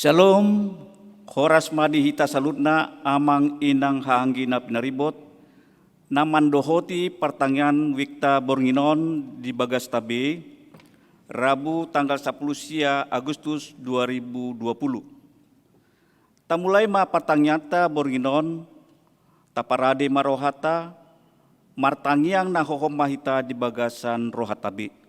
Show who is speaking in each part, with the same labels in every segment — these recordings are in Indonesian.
Speaker 1: Shalom, horas madi hita salutna amang inang haanggina pinaribot, namandohoti pertanyaan wikta bornginon di Bagas Tabe, Rabu tanggal 10 Agustus 2020. Tamulai ma pertanyaan bornginon, taparade marohata, martangiang nahohom mahita di Bagasan Rohatabe.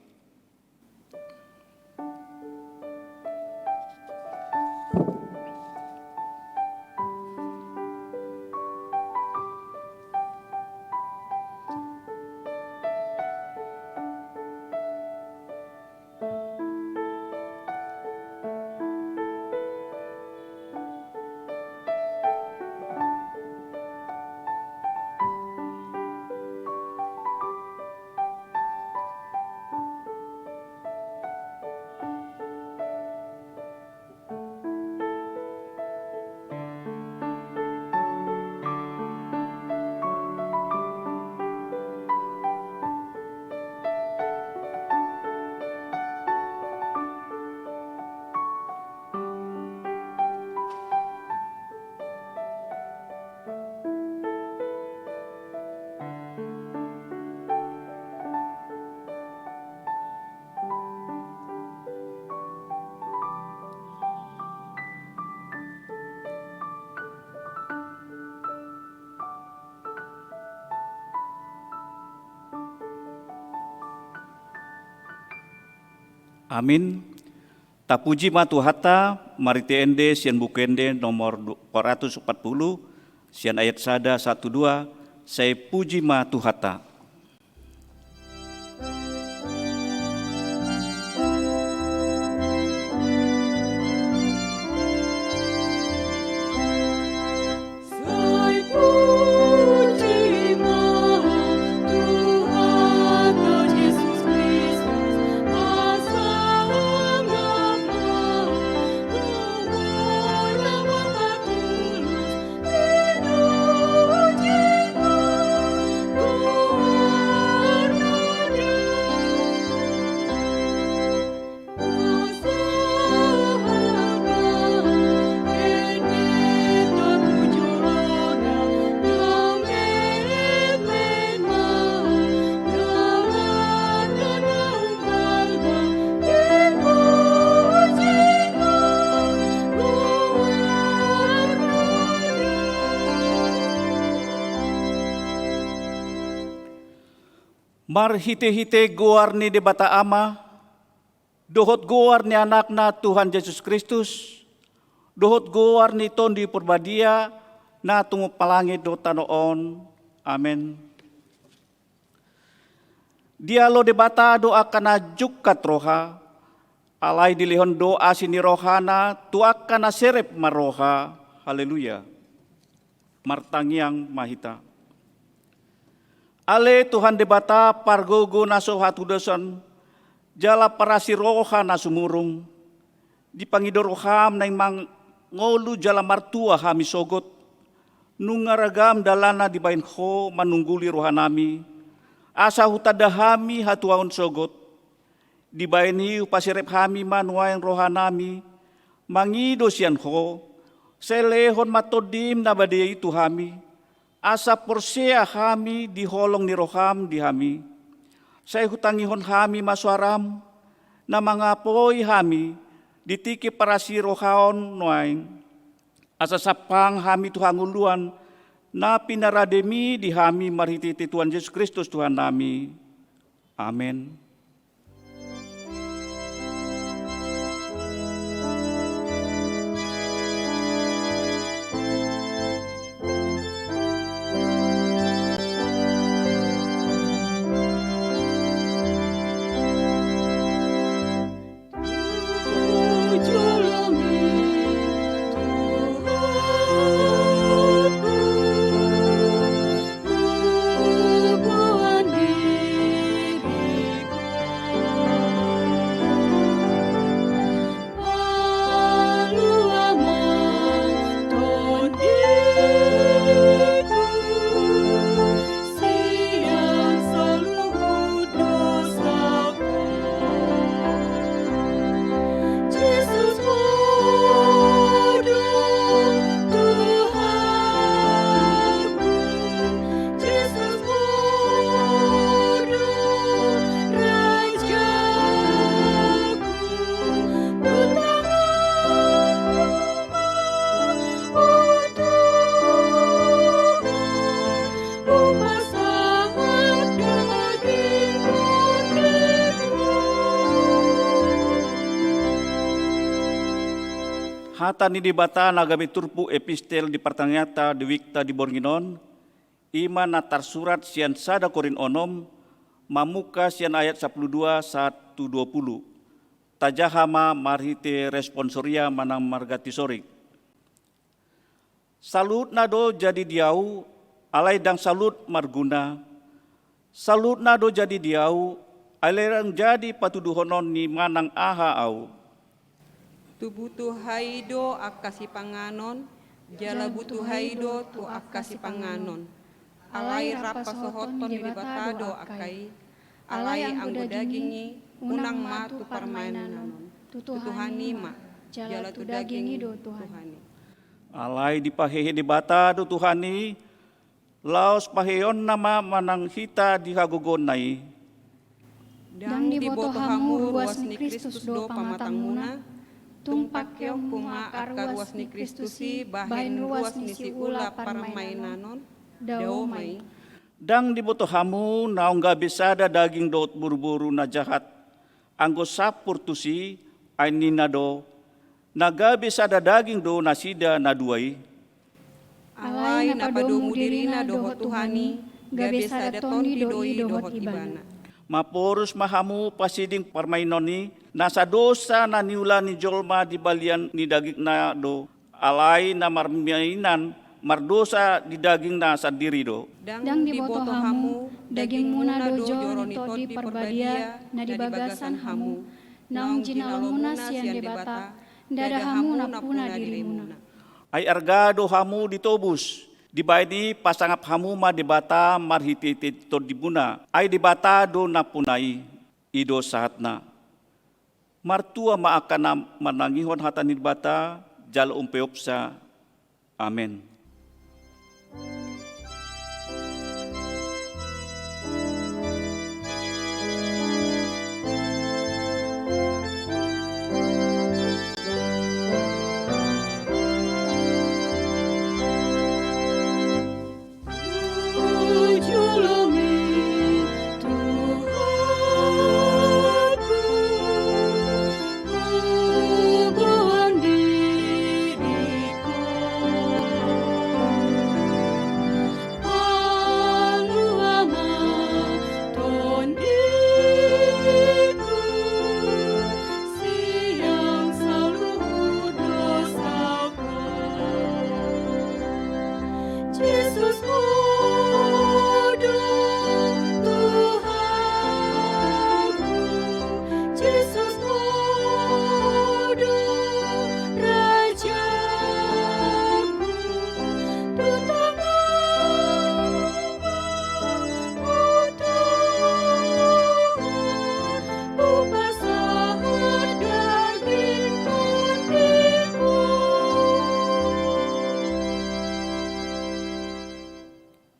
Speaker 1: Amin. Tapuji matuhata marite ende sian bukende nomor 440 sian ayat sada 12 saya puji matuhata. Mar hite-hite goar ni de bata ama, dohot goar ni anakna Tuhan Yesus Kristus, dohot goar ni tondi purbadia, na tungu palangi do tanoon. Amen. Dia lo de bata doa kana jukat roha, alai dilihon doa sini rohana, tuak kana serep maroha. Haleluya. Martangiang mahita. Ale Tuhan debata pargogo naso hatudasan jala parasi roha nasumurung dipangidor roham na imang ngolu jala martua hami sogot nungaragam dalana dibain ho manungguli rohanami asa hutada hami hatuaon sogot dibain hiu pasirep hami manuayang rohanami mangido sian ho selehon matodim nabade itu hami asa porsea hami di holong ni roham di hami. Saya hutangihon hami masuaram na mangapoy hami ditiki parasi rohaon noaing. Asa sapang hami tuhanguluan na pinarademi di hami marhititi Tuhan Yesus Kristus Tuhan nami. Amin. hata ni dibata nagabe turpu epistel di pertanyata di wikta di Bornginon, ima natar surat sian sada korin onom, mamuka sian ayat 12 120. Tajahama marhite responsoria manang margati sorik. Salut nado jadi diau, alai dang salut marguna. Salut nado jadi diau, alai dang jadi patuduhonon ni manang aha au.
Speaker 2: Tu haido akasi panganon, jala butuh haido tu akasi panganon. Alai rapa sohoton di batado akai, alai anggo dagingi, unang matu permainan. Tuhani ma, jala tu dagingi do Tuhani.
Speaker 1: Alai dipahehe di batado Tuhani, laos paheon nama manang hita dihagogonai.
Speaker 2: Dan di botohamu ruas ni Kristus do pamatang muna, tumpak keong kuma akar ruas ni Kristusi bahin ruas ni si ula permainanon dao mai.
Speaker 1: Dang di botohamu naong gabi sada daging dot buru-buru na jahat, anggo sapur tusi ay ninado, nagabi sada daging do nasida na duay.
Speaker 2: Alay na padomu dirina dohot Tuhani, gabi sada tondi doi dohot ibana.
Speaker 1: Maporus mahamu pasiding permainoni, nasa dosa na niula ni jolma di balian ni daging na do, alay na marmainan, mardosa di daging na sa diri do.
Speaker 2: Dang di botohamu, daging muna do joroni to di perbadia, na di bagasan hamu, naong jinalomuna sian debata, dadahamu na puna dirimuna.
Speaker 1: Ay argado hamu ditobus, dibaydi pasangap hamu ma debata marhititi to dibuna, ay debata do na punai, ido sahatna. Martua maakana manangihon hata ni debata, jala umpeopsa. Amen.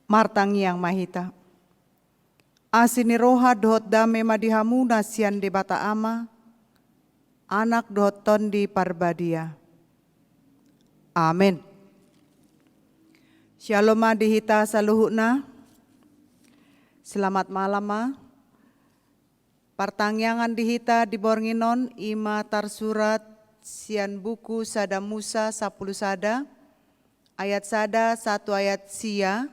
Speaker 3: Martang yang mahita. Asini roha dohot dame madihamu nasian di bata ama, anak dohot ton di parbadia. Amin. Shalom dihita saluhuna. Selamat malam ma. Partangyangan dihita di Bornginon ima tarsurat sian buku sada Musa 10 sada, ayat sada 1 ayat sia,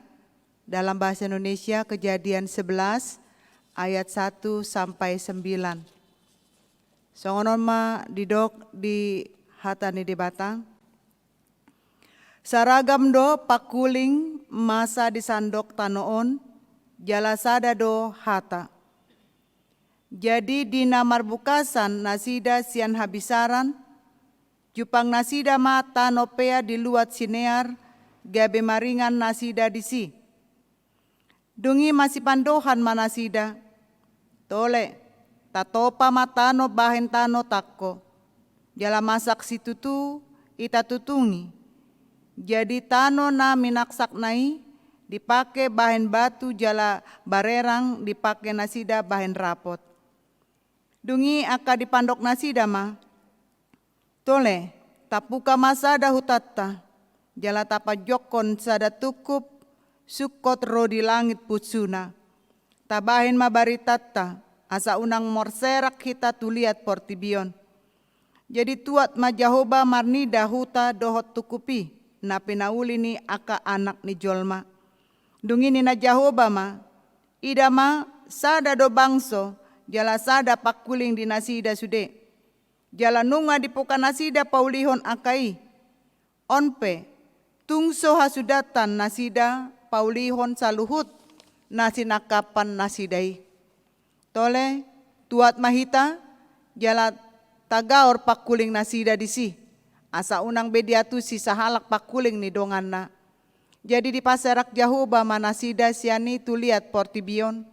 Speaker 3: dalam bahasa Indonesia Kejadian 11 ayat 1 sampai 9. Songonon ma didok di hatani di batang. Saragam do pakuling masa disandok tanoon, jala sada do hata. Jadi dina marbukasan nasida sian habisaran, jupang nasida ma tanopea di luat sinear, gabe maringan nasida disi. Dungi masih pandohan manasida, tole, tatopa matano bahen tano takko, jala masak situtu ita tutungi. Jadi tano na minaksak nai, dipake bahen batu jala barerang, dipake nasida bahen rapot. Dungi aka dipandok nasida ma, tole, tapuka masada hutatta, jala tapa jokon sada tukup, sukot ro di langit putsuna, tabahin mabaritatta, asa unang morserak kita tuliat portibion. Jadi tuat ma Jahoba marni dahuta dohot tukupi na pinauli ni aka anak ni jolma. Dungini na Jahoba ma ida ma sada do bangso jala sada pakuling di nasida sude. Jala nunga di poka nasida paulihon akai. Onpe tungso hasudatan nasida paulihon saluhut nasinakapan nasidai. Tole tuat mahita jala tagaor pakuling nasida disi. Asa unang bediatu si sahalak pakuling ni donganna. Jadi di paserak Jahoba manasida siani tuliat portibion.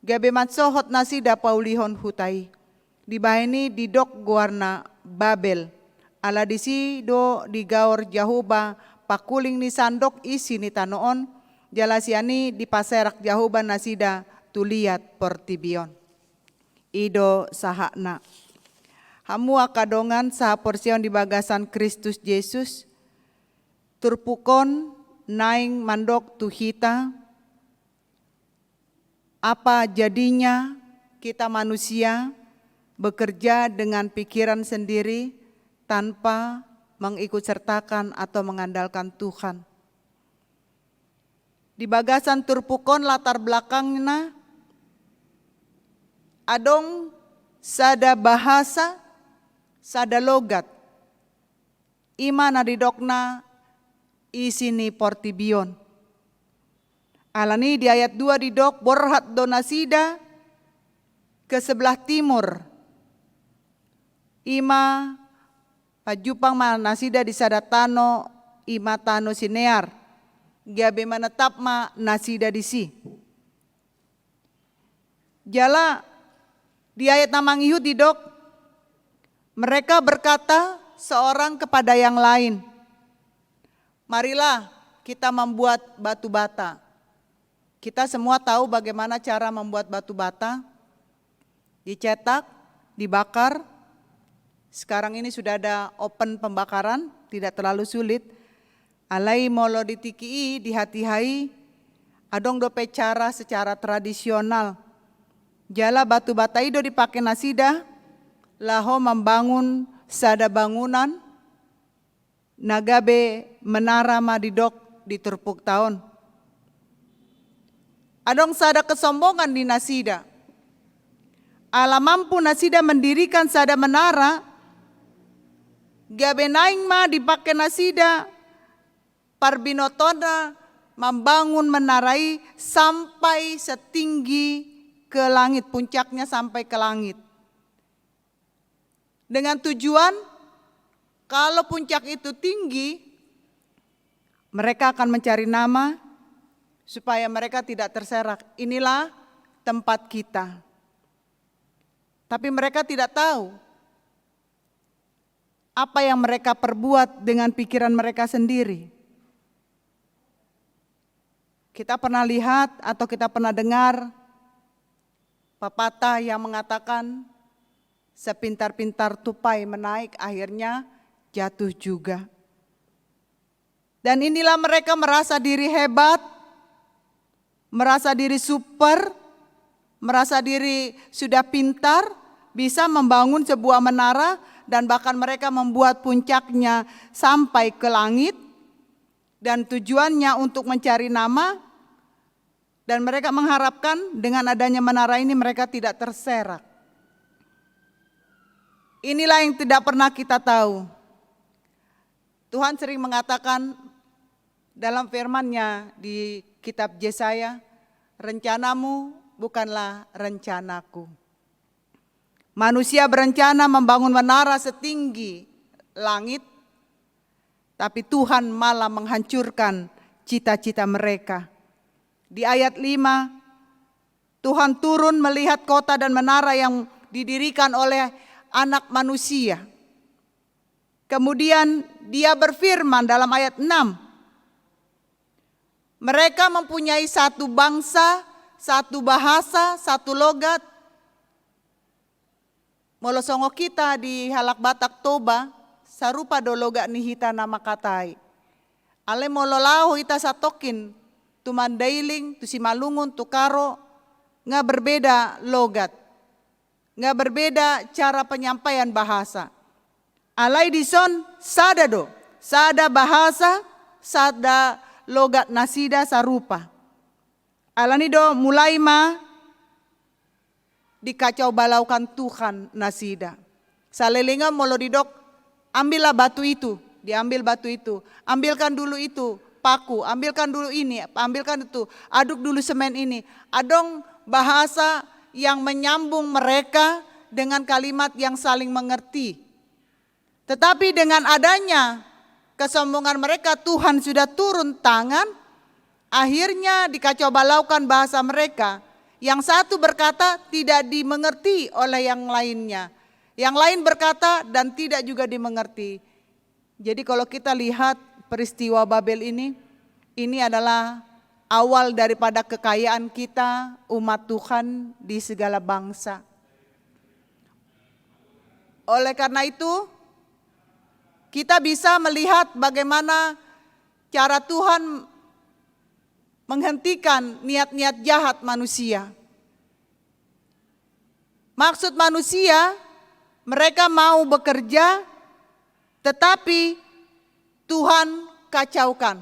Speaker 3: Gabe matsohot nasida paulihon hutai. Di bahini di dok guarna Babel. Ala disi do di gaor Jahoba pakuling ni sandok isi ni tanoon. Jala siani di paserak Jahoba nasida tuliat portibion. Ido sahakna. Hamu akadongan saha porsion di bagasan Kristus Yesus. Turpukon naing mandok tuhita. Apa jadinya kita manusia bekerja dengan pikiran sendiri tanpa mengikut sertakan atau mengandalkan Tuhan. Di bagasan turpukon latar belakangnya adong sada bahasa, sada logat. Ima na didokna isini portibion. Alani di ayat 2 didok borhat donasida ke sebelah timur. Ima pajupang manasida di sadatano ima tano sinear. Gabe menetap ma nasida di si. Jala di ayat namang Ihud didok, mereka berkata seorang kepada yang lain, marilah kita membuat batu bata. Kita semua tahu bagaimana cara membuat batu bata, dicetak, dibakar. Sekarang ini sudah ada open pembakaran, tidak terlalu sulit. Alai molo ditiki di hati-hai, adong dope cara secara tradisional. Jala batu bata ido dipakai nasida, laho membangun sada bangunan, nagabe menara madidok di terpuk tahun. Adong sada kesombongan di nasida. Ala mampu nasida mendirikan sada menara, gabe naing ma dipakai nasida, parbinotona membangun menarai sampai setinggi ke langit, puncaknya sampai ke langit. Dengan tujuan kalau puncak itu tinggi, mereka akan mencari nama supaya mereka tidak terserak. Inilah tempat kita. Tapi mereka tidak tahu apa yang mereka perbuat dengan pikiran mereka sendiri. Kita pernah lihat atau kita pernah dengar pepatah yang mengatakan sepintar-pintar tupai menaik akhirnya jatuh juga. Dan inilah mereka merasa diri hebat, merasa diri super, merasa diri sudah pintar, bisa membangun sebuah menara dan bahkan mereka membuat puncaknya sampai ke langit dan tujuannya untuk mencari nama. Dan mereka mengharapkan dengan adanya menara ini mereka tidak terserak. Inilah yang tidak pernah kita tahu. Tuhan sering mengatakan dalam firman-Nya di kitab Yesaya, rencanamu bukanlah rencanaku. Manusia berencana membangun menara setinggi langit, tapi Tuhan malah menghancurkan cita-cita mereka. Di ayat 5, Tuhan turun melihat kota dan menara yang didirikan oleh anak manusia. Kemudian dia berfirman dalam ayat 6, mereka mempunyai satu bangsa, satu bahasa, satu logat. Molosongo kita di halak Batak Toba, sarupa do logat nihita nama katai. Ale mololahu ita satokin, tu Mandailing, tu Simalungun, tu Karo, nggak berbeda logat, nggak berbeda cara penyampaian bahasa. Alai dison sada do, sada bahasa, sada logat nasida sarupa. Alani do mulai dikacau balaukan Tuhan nasida. Salelinga molo didok, ambillah batu itu, diambil batu itu, ambilkan dulu itu, paku, ambilkan dulu ini, ambilkan itu, aduk dulu semen ini. Adong bahasa yang menyambung mereka dengan kalimat yang saling mengerti. Tetapi dengan adanya kesombongan mereka, Tuhan sudah turun tangan, akhirnya dikacau balaukan bahasa mereka. Yang satu berkata tidak dimengerti oleh yang lainnya. Yang lain berkata dan tidak juga dimengerti. Jadi kalau kita lihat peristiwa Babel ini adalah awal daripada kekayaan kita umat Tuhan di segala bangsa. Oleh karena itu, kita bisa melihat bagaimana cara Tuhan menghentikan niat-niat jahat manusia. Maksud manusia, mereka mau bekerja, tetapi Tuhan kacaukan.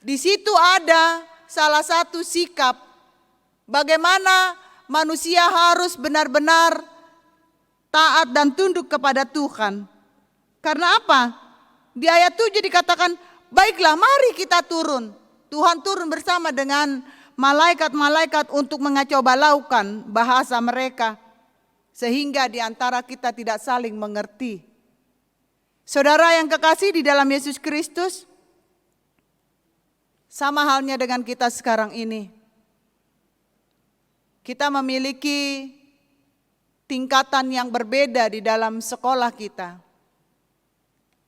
Speaker 3: Di situ ada salah satu sikap bagaimana manusia harus benar-benar taat dan tunduk kepada Tuhan. Karena apa? Di ayat 7 dikatakan, baiklah mari kita turun. Tuhan turun bersama dengan malaikat-malaikat untuk mengacau balaukan bahasa mereka. Sehingga di antara kita tidak saling mengerti. Saudara yang kekasih di dalam Yesus Kristus, sama halnya dengan kita sekarang ini. Kita memiliki tingkatan yang berbeda di dalam sekolah kita.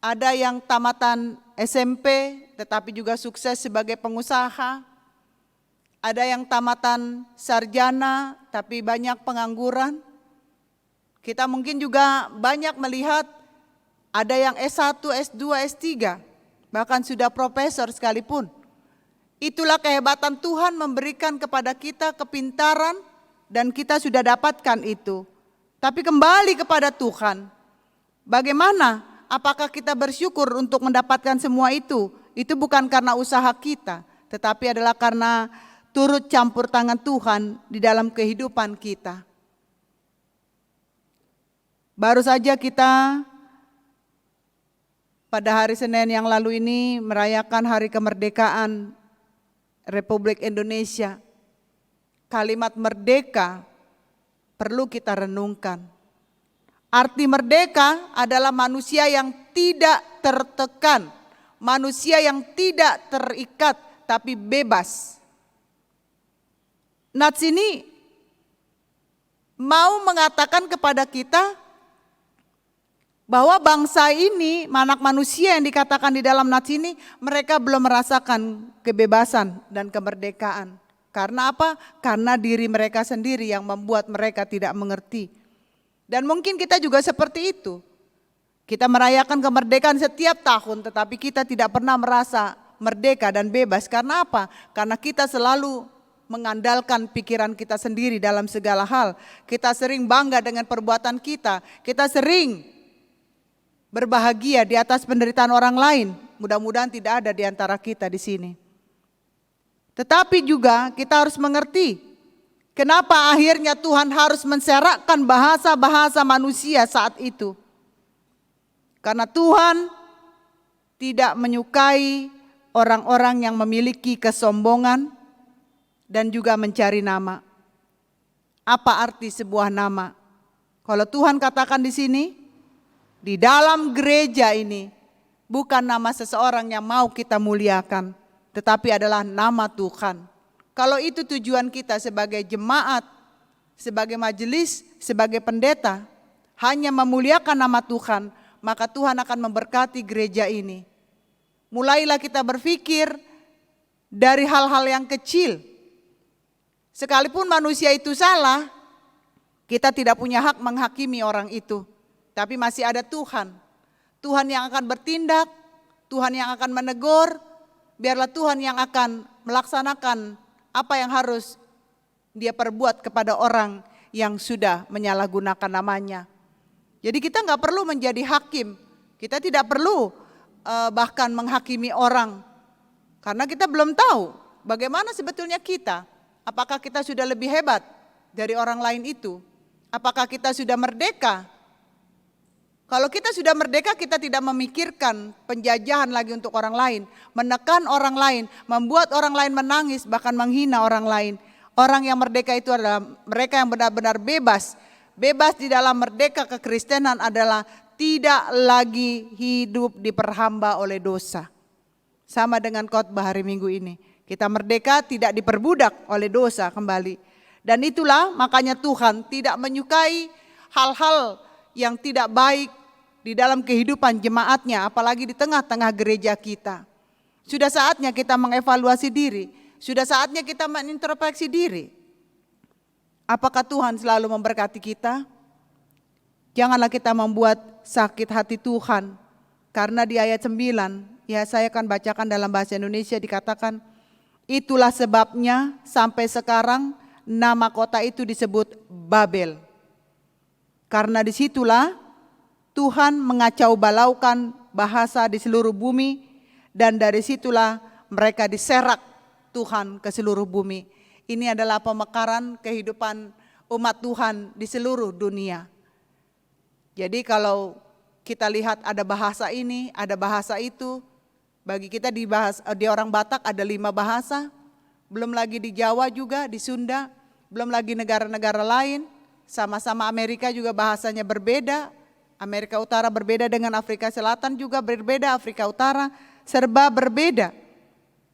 Speaker 3: Ada yang tamatan SMP tetapi juga sukses sebagai pengusaha. Ada yang tamatan sarjana tapi banyak pengangguran. Kita mungkin juga banyak melihat ada yang S1, S2, S3, bahkan sudah profesor sekalipun. Itulah kehebatan Tuhan memberikan kepada kita kepintaran dan kita sudah dapatkan itu. Tapi kembali kepada Tuhan, bagaimana? Apakah kita bersyukur untuk mendapatkan semua itu? Itu bukan karena usaha kita, tetapi adalah karena turut campur tangan Tuhan di dalam kehidupan kita. Baru saja kita pada hari Senin yang lalu ini merayakan hari kemerdekaan Republik Indonesia. Kalimat merdeka perlu kita renungkan. Arti merdeka adalah manusia yang tidak tertekan, manusia yang tidak terikat, tapi bebas. Nats ini mau mengatakan kepada kita bahwa bangsa ini, anak manusia yang dikatakan di dalam nats ini, mereka belum merasakan kebebasan dan kemerdekaan. Karena apa? Karena diri mereka sendiri yang membuat mereka tidak mengerti. Dan mungkin kita juga seperti itu. Kita merayakan kemerdekaan setiap tahun, tetapi kita tidak pernah merasa merdeka dan bebas. Karena apa? Karena kita selalu mengandalkan pikiran kita sendiri dalam segala hal. Kita sering bangga dengan perbuatan kita. Kita sering berbahagia di atas penderitaan orang lain. Mudah-mudahan tidak ada di antara kita di sini. Tetapi juga kita harus mengerti kenapa akhirnya Tuhan harus menserakkan bahasa-bahasa manusia saat itu. Karena Tuhan tidak menyukai orang-orang yang memiliki kesombongan dan juga mencari nama. Apa arti sebuah nama? Kalau Tuhan katakan di sini, di dalam gereja ini bukan nama seseorang yang mau kita muliakan, tetapi adalah nama Tuhan. Kalau itu tujuan kita sebagai jemaat, sebagai majelis, sebagai pendeta, hanya memuliakan nama Tuhan, maka Tuhan akan memberkati gereja ini. Mulailah kita berpikir dari hal-hal yang kecil. Sekalipun manusia itu salah, kita tidak punya hak menghakimi orang itu. Tapi masih ada Tuhan. Tuhan yang akan bertindak, Tuhan yang akan menegur. Biarlah Tuhan yang akan melaksanakan apa yang harus dia perbuat kepada orang yang sudah menyalahgunakan namanya. Jadi kita nggak perlu menjadi hakim, kita tidak perlu bahkan menghakimi orang. Karena kita belum tahu bagaimana sebetulnya kita. Apakah kita sudah lebih hebat dari orang lain itu? Apakah kita sudah merdeka? Kalau kita sudah merdeka, kita tidak memikirkan penjajahan lagi untuk orang lain, menekan orang lain, membuat orang lain menangis, bahkan menghina orang lain. Orang yang merdeka itu adalah mereka yang benar-benar bebas. Bebas di dalam merdeka kekristenan adalah tidak lagi hidup diperhamba oleh dosa. Sama dengan khotbah hari Minggu ini. Kita merdeka tidak diperbudak oleh dosa kembali. Dan itulah makanya Tuhan tidak menyukai hal-hal yang tidak baik di dalam kehidupan jemaatnya, apalagi di tengah-tengah gereja kita. Sudah saatnya kita mengevaluasi diri, sudah saatnya kita menintrospeksi diri. Apakah Tuhan selalu memberkati kita? Janganlah kita membuat sakit hati Tuhan, karena di ayat 9, ya saya akan bacakan dalam bahasa Indonesia, dikatakan, itulah sebabnya sampai sekarang nama kota itu disebut Babel. Karena disitulah Tuhan mengacau balaukan bahasa di seluruh bumi, dan dari situlah mereka diserak Tuhan ke seluruh bumi. Ini adalah pemekaran kehidupan umat Tuhan di seluruh dunia. Jadi kalau kita lihat ada bahasa ini, ada bahasa itu, bagi kita di orang Batak ada 5 bahasa, belum lagi di Jawa juga, di Sunda, belum lagi negara-negara lain. Sama-sama Amerika juga bahasanya berbeda. Amerika Utara berbeda dengan Afrika Selatan juga berbeda, Afrika Utara serba berbeda.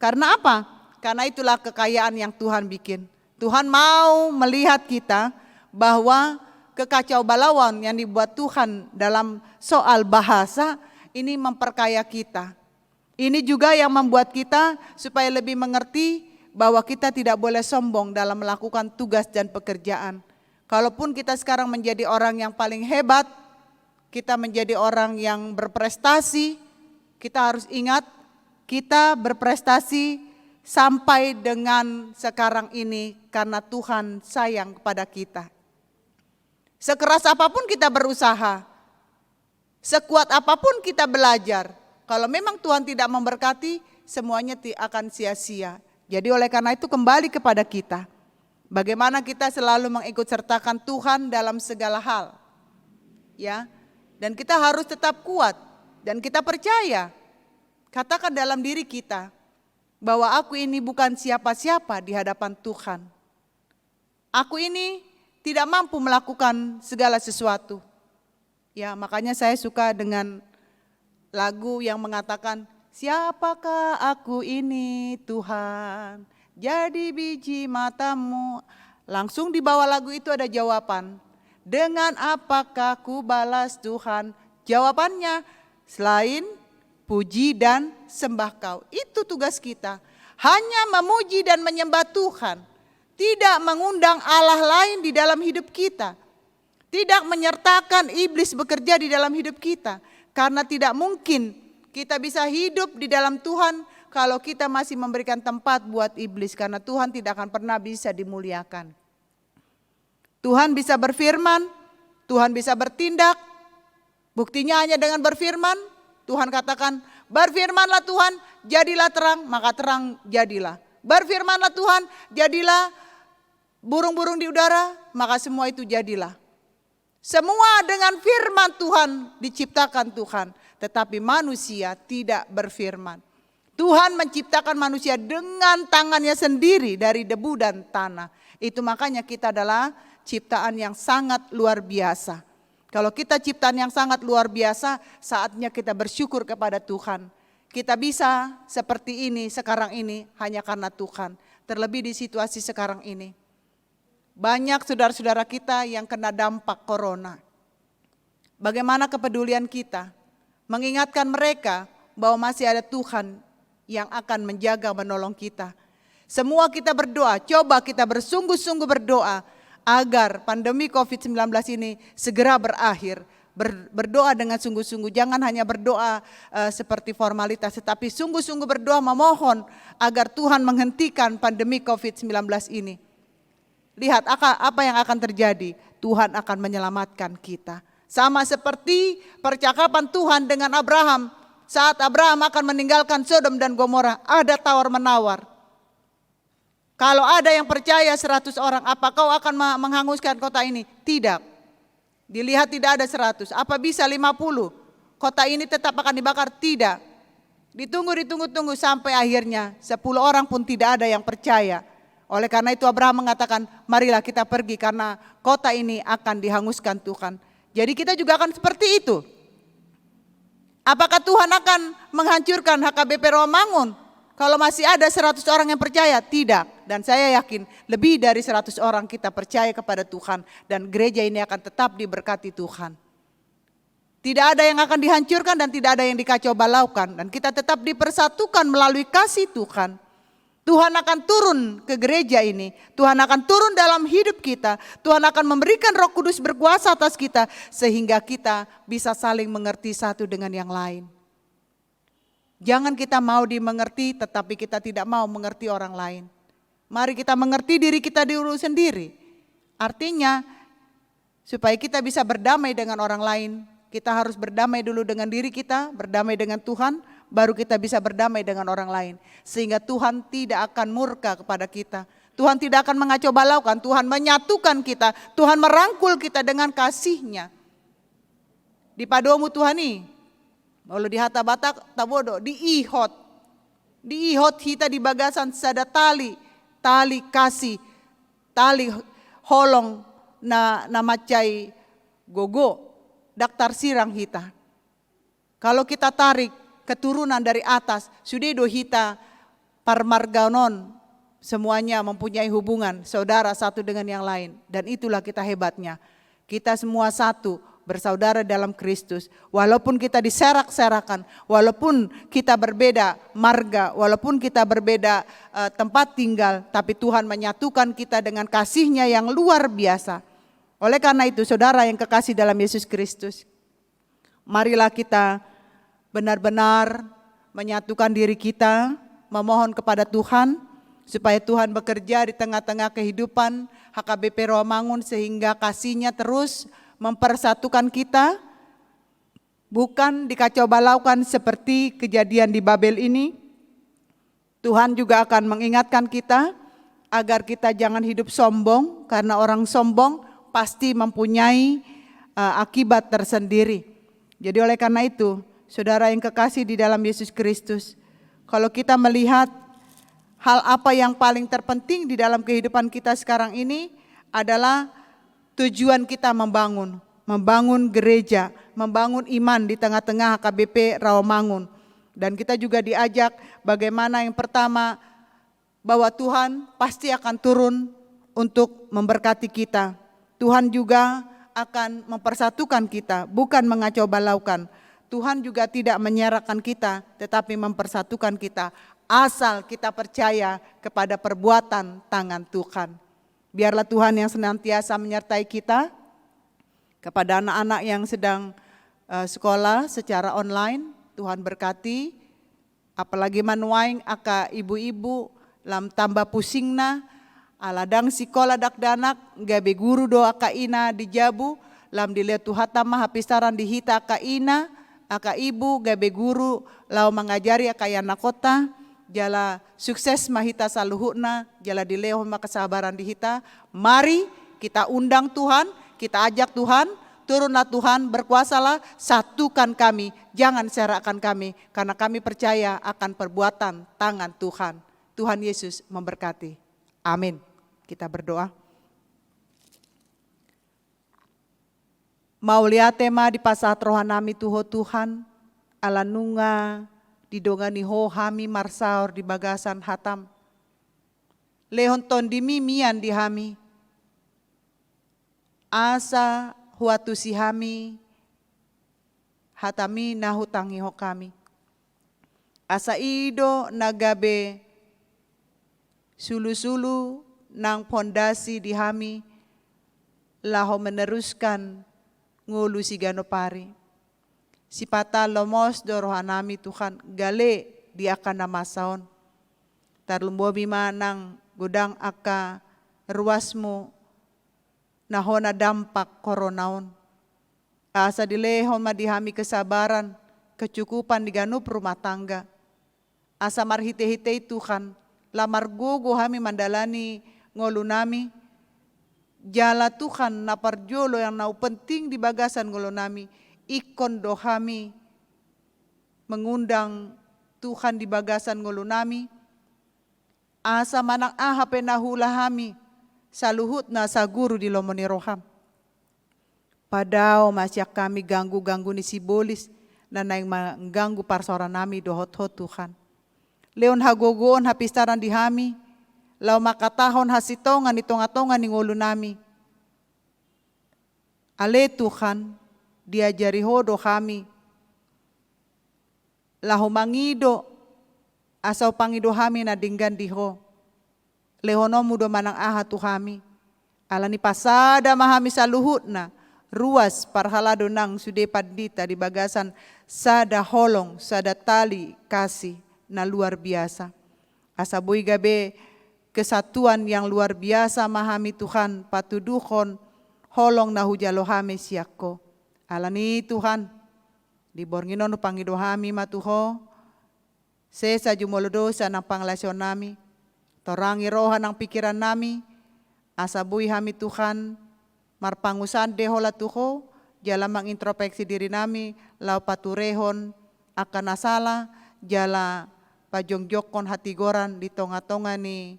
Speaker 3: Karena apa? Karena itulah kekayaan yang Tuhan bikin. Tuhan mau melihat kita bahwa kekacau balauan yang dibuat Tuhan dalam soal bahasa ini memperkaya kita. Ini juga yang membuat kita supaya lebih mengerti bahwa kita tidak boleh sombong dalam melakukan tugas dan pekerjaan. Kalaupun kita sekarang menjadi orang yang paling hebat, kita menjadi orang yang berprestasi, kita harus ingat kita berprestasi sampai dengan sekarang ini karena Tuhan sayang kepada kita. Sekeras apapun kita berusaha, sekuat apapun kita belajar, kalau memang Tuhan tidak memberkati, semuanya akan sia-sia. Jadi oleh karena itu kembali kepada kita. Bagaimana kita selalu mengikut sertakan Tuhan dalam segala hal. Ya. Dan kita harus tetap kuat dan kita percaya. Katakan dalam diri kita bahwa aku ini bukan siapa-siapa di hadapan Tuhan. Aku ini tidak mampu melakukan segala sesuatu. Ya, makanya saya suka dengan lagu yang mengatakan, siapakah aku ini Tuhan, jadi biji matamu. Langsung di bawah lagu itu ada jawaban. Dengan apakah ku balas Tuhan? Jawabannya, selain puji dan sembah Kau. Itu tugas kita. Hanya memuji dan menyembah Tuhan. Tidak mengundang Allah lain di dalam hidup kita. Tidak menyertakan iblis bekerja di dalam hidup kita. Karena tidak mungkin kita bisa hidup di dalam Tuhan kalau kita masih memberikan tempat buat iblis. Karena Tuhan tidak akan pernah bisa dimuliakan. Tuhan bisa berfirman, Tuhan bisa bertindak. Buktinya hanya dengan berfirman. Tuhan katakan, berfirmanlah Tuhan, jadilah terang, maka terang jadilah. Berfirmanlah Tuhan, jadilah burung-burung di udara, maka semua itu jadilah. Semua dengan firman Tuhan diciptakan Tuhan, tetapi manusia tidak berfirman. Tuhan menciptakan manusia dengan tangannya sendiri dari debu dan tanah. Itu makanya kita adalah ciptaan yang sangat luar biasa. Kalau kita ciptaan yang sangat luar biasa, saatnya kita bersyukur kepada Tuhan. Kita bisa seperti ini sekarang ini hanya karena Tuhan. Terlebih di situasi sekarang ini. Banyak saudara-saudara kita yang kena dampak corona. Bagaimana kepedulian kita mengingatkan mereka bahwa masih ada Tuhan yang akan menjaga menolong kita. Semua kita berdoa, coba kita bersungguh-sungguh berdoa agar pandemi COVID-19 ini segera berakhir. Berdoa dengan sungguh-sungguh, jangan hanya berdoa seperti formalitas, tetapi sungguh-sungguh berdoa memohon agar Tuhan menghentikan pandemi COVID-19 ini. Lihat apa yang akan terjadi, Tuhan akan menyelamatkan kita. Sama seperti percakapan Tuhan dengan Abraham saat Abraham akan meninggalkan Sodom dan Gomora, ada tawar-menawar. Kalau ada yang percaya 100 orang, apa kau akan menghanguskan kota ini? Tidak. Dilihat tidak ada 100. Apa bisa 50? Kota ini tetap akan dibakar? Tidak. Ditunggu sampai akhirnya 10 orang pun tidak ada yang percaya. Oleh karena itu Abraham mengatakan, marilah kita pergi karena kota ini akan dihanguskan Tuhan. Jadi kita juga akan seperti itu. Apakah Tuhan akan menghancurkan HKBP Rawamangun kalau masih ada 100 orang yang percaya? Tidak. Dan saya yakin lebih dari 100 orang kita percaya kepada Tuhan. Dan gereja ini akan tetap diberkati Tuhan. Tidak ada yang akan dihancurkan dan tidak ada yang dikacau balaukan. Dan kita tetap dipersatukan melalui kasih Tuhan. Tuhan akan turun ke gereja ini. Tuhan akan turun dalam hidup kita. Tuhan akan memberikan Roh Kudus berkuasa atas kita. Sehingga kita bisa saling mengerti satu dengan yang lain. Jangan kita mau dimengerti tetapi kita tidak mau mengerti orang lain. Mari kita mengerti diri kita dulu sendiri. Artinya supaya kita bisa berdamai dengan orang lain, kita harus berdamai dulu dengan diri kita, berdamai dengan Tuhan, baru kita bisa berdamai dengan orang lain. Sehingga Tuhan tidak akan murka kepada kita. Tuhan tidak akan mengacau balaukan, Tuhan menyatukan kita, Tuhan merangkul kita dengan kasih-Nya. Di padomu Tuhan ini, walau di hata batak tabodo, di ihot hita di bagasan sada tali kasih, tali holong na macai gogo, daktar sirang hita. Kalau kita tarik keturunan dari atas, sudedo hita parmarganon, semuanya mempunyai hubungan saudara satu dengan yang lain. Dan itulah kita hebatnya. Kita semua satu, bersaudara dalam Kristus. Walaupun kita diserak-serakan, walaupun kita berbeda marga, walaupun kita berbeda tempat tinggal, tapi Tuhan menyatukan kita dengan kasih-Nya yang luar biasa. Oleh karena itu saudara yang kekasih dalam Yesus Kristus, marilah kita benar-benar menyatukan diri kita, memohon kepada Tuhan supaya Tuhan bekerja di tengah-tengah kehidupan HKBP Rawamangun sehingga kasih-Nya terus mempersatukan kita, bukan dikacau balaukan seperti kejadian di Babel ini. Tuhan juga akan mengingatkan kita agar kita jangan hidup sombong, karena orang sombong pasti mempunyai akibat tersendiri. Jadi oleh karena itu, saudara yang kekasih di dalam Yesus Kristus, kalau kita melihat hal apa yang paling terpenting di dalam kehidupan kita sekarang ini adalah tujuan kita membangun gereja, membangun iman di tengah-tengah HKBP Rawamangun. Dan kita juga diajak bagaimana yang pertama, bahwa Tuhan pasti akan turun untuk memberkati kita. Tuhan juga akan mempersatukan kita, bukan mengacau balaukan. Tuhan juga tidak menyerahkan kita, tetapi mempersatukan kita. Asal kita percaya kepada perbuatan tangan Tuhan. Biarlah Tuhan yang senantiasa menyertai kita. Kepada anak-anak yang sedang sekolah secara online, Tuhan berkati. Apalagi manuaing aka ibu-ibu lam tambah pusingna, aladang sekolah dakdanak, gabe guru do aka ina dijabu, lam dilihat tuhatama hapisaran dihita aka ina, aka ibu gabe guru lau mengajari aka yana kota. Jala sukses mahita saluhuna, jala dileho makasabaran dihita. Mari kita undang Tuhan, kita ajak Tuhan, turunlah Tuhan, berkuasalah, satukan kami, jangan serahkan kami, karena kami percaya akan perbuatan tangan Tuhan. Tuhan Yesus memberkati. Amin. Kita berdoa. Mau lihat tema di pasat rohanami tuho Tuhan, alanunga, didongani ho hami marsaor di bagasan hatam. Lehon ton dimimian di hami. Asa huatu si hami hatami nahutangi ho kami. Asa ido nagabe sulu-sulu nang pondasi di hami laho meneruskan ngulu si ganopari. Si pata lomos do rohanami Tuhan gale di akan namasaon. Tarlumbobi manang gudang aka ruasmu nahona dampak koronaon. Asa dilehon madihami kesabaran, kecukupan di ganup rumah tangga. Asa marhite-hite Tuhan, lamar gogo hami mandalani ngolu nami. Jala Tuhan na parjolo yang nau penting di bagasan ngolu nami. Ikon do hami mengundang Tuhan di bagasan ngolu nami. Asa manang aha penahula hami saluhut na sa guru di lomoni roham. Padao masyak kami ganggu-ganggu ni sibolis na naing mengganggu parsoran nami dohot-hot Tuhan. Leon hagogoon hapistaran di hami, lau makatahon hasitongan itonga-tonga ni ngolu nami. Ale Tuhan, diajari hodo kami. Lahu mangido, asau pangido kami na dinggan diho. Lehonomu do manang aha tu kami. Alani pasada mahami saluhut na. Ruas parhalado nang sude padita di bagasan sada holong, sada tali kasih na luar biasa. Asabui gabe kesatuan yang luar biasa mahami Tuhan patuduhon holong na hujalo hami siakko. Alani Tuhan di bornginono pangido hami matuho sesa jumolodosa ng panglasyon nami. Torangi roha ng pikiran nami asabui hami Tuhan marpangusan dehola tuho, jala mangintrospeksi diri nami, lau paturehon akan nasala, jala pajongjokon hatigoran di tonga-tonga ni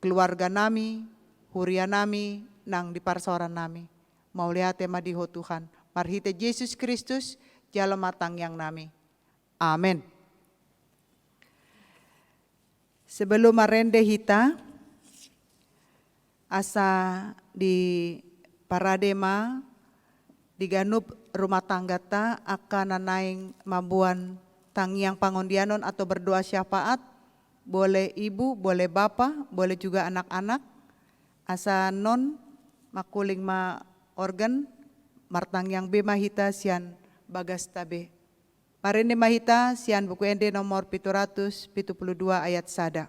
Speaker 3: keluarga nami, huria nami, nang di parsoran nami. Mauliate madiho Tuhan, marhite Yesus Kristus, jala matang yang nami. Amin. Sebelum marende hita, asa di paradema di ganup rumah tangga ta akan nanaing mabuan tangiang pangondianon atau berdoa syafaat, boleh ibu, boleh bapak, boleh juga anak-anak. Asa non makuling ma organ martangiang be mahita sian bagas tabe. Marene mahita sian buku ende nomor 772 ayat sada.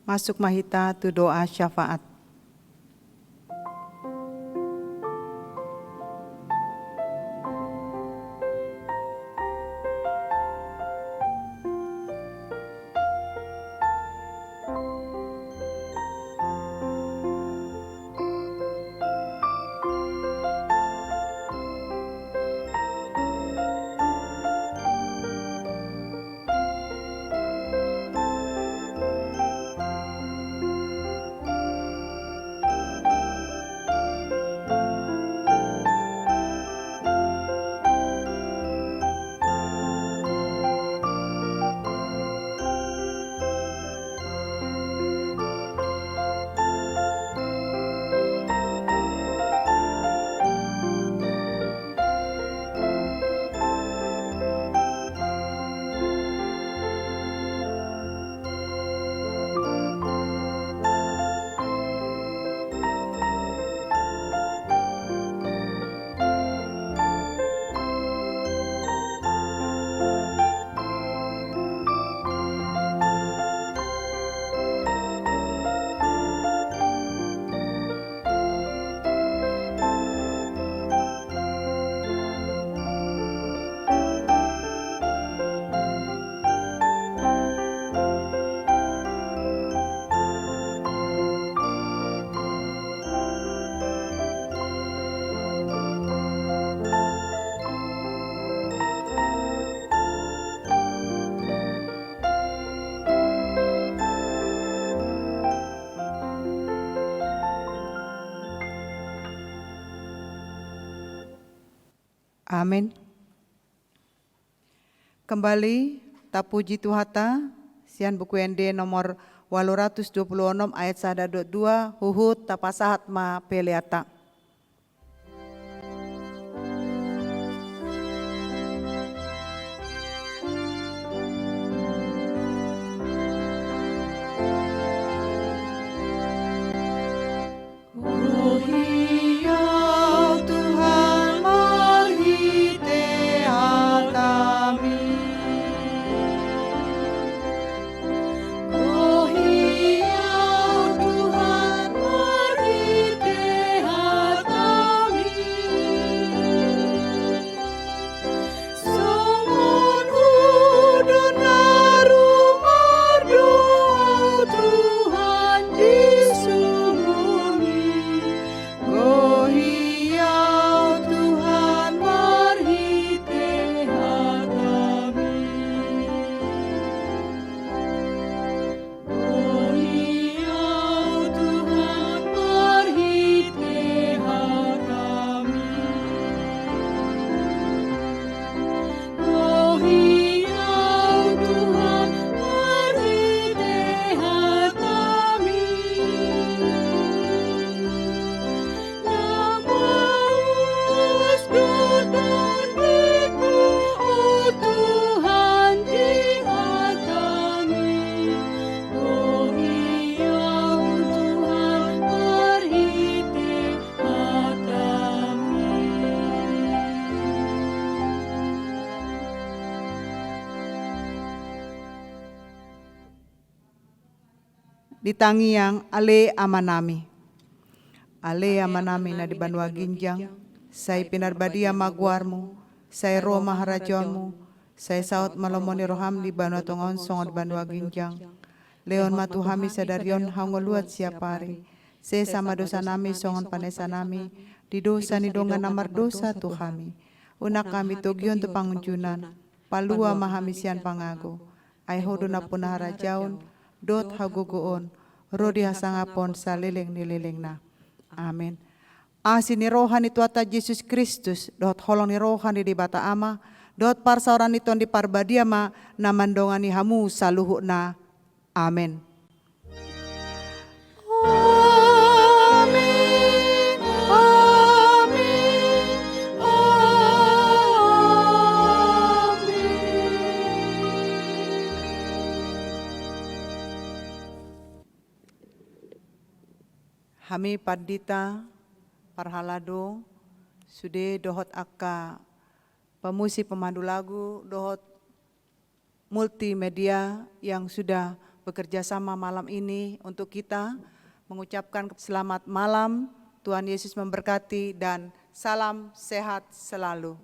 Speaker 3: Masuk mahita tu doa syafaat. Amin. Kembali tapuji Tuhata sian buku ND nomor 826 ayat 1-2 huhut tapasahat ma peleata. Ditangi yang ale amanami. Ale amanami na di banwa ginjang, say pinarbadia magwarmu, say Roma harajonmu, say saut malomoni roham di banwa tongon songon banwa ginjang. Leon matuhami sadarion hangoluat siapari, se sama dosa nami songon panesa nami, di dosa ni dongan namar dosa tuhami. Unak kami togyon tu pangunjunan, palua mahamisian pangago, ay hodo na punahara jaun, dot hagugoon, rodi hasangapon sa liling nililing na. Amin. Asin ni rohan itu ata Yesus Kristus, dot holong ni rohan di bata ama, dot parsauran iton di parbadia ma, namandongan ni hamu saluhu na. Amin. Kami pandita parhalado sude dohot akka pemusi pemandu lagu dohot multimedia yang sudah bekerja sama malam ini untuk kita mengucapkan selamat malam, Tuhan Yesus memberkati dan salam sehat selalu.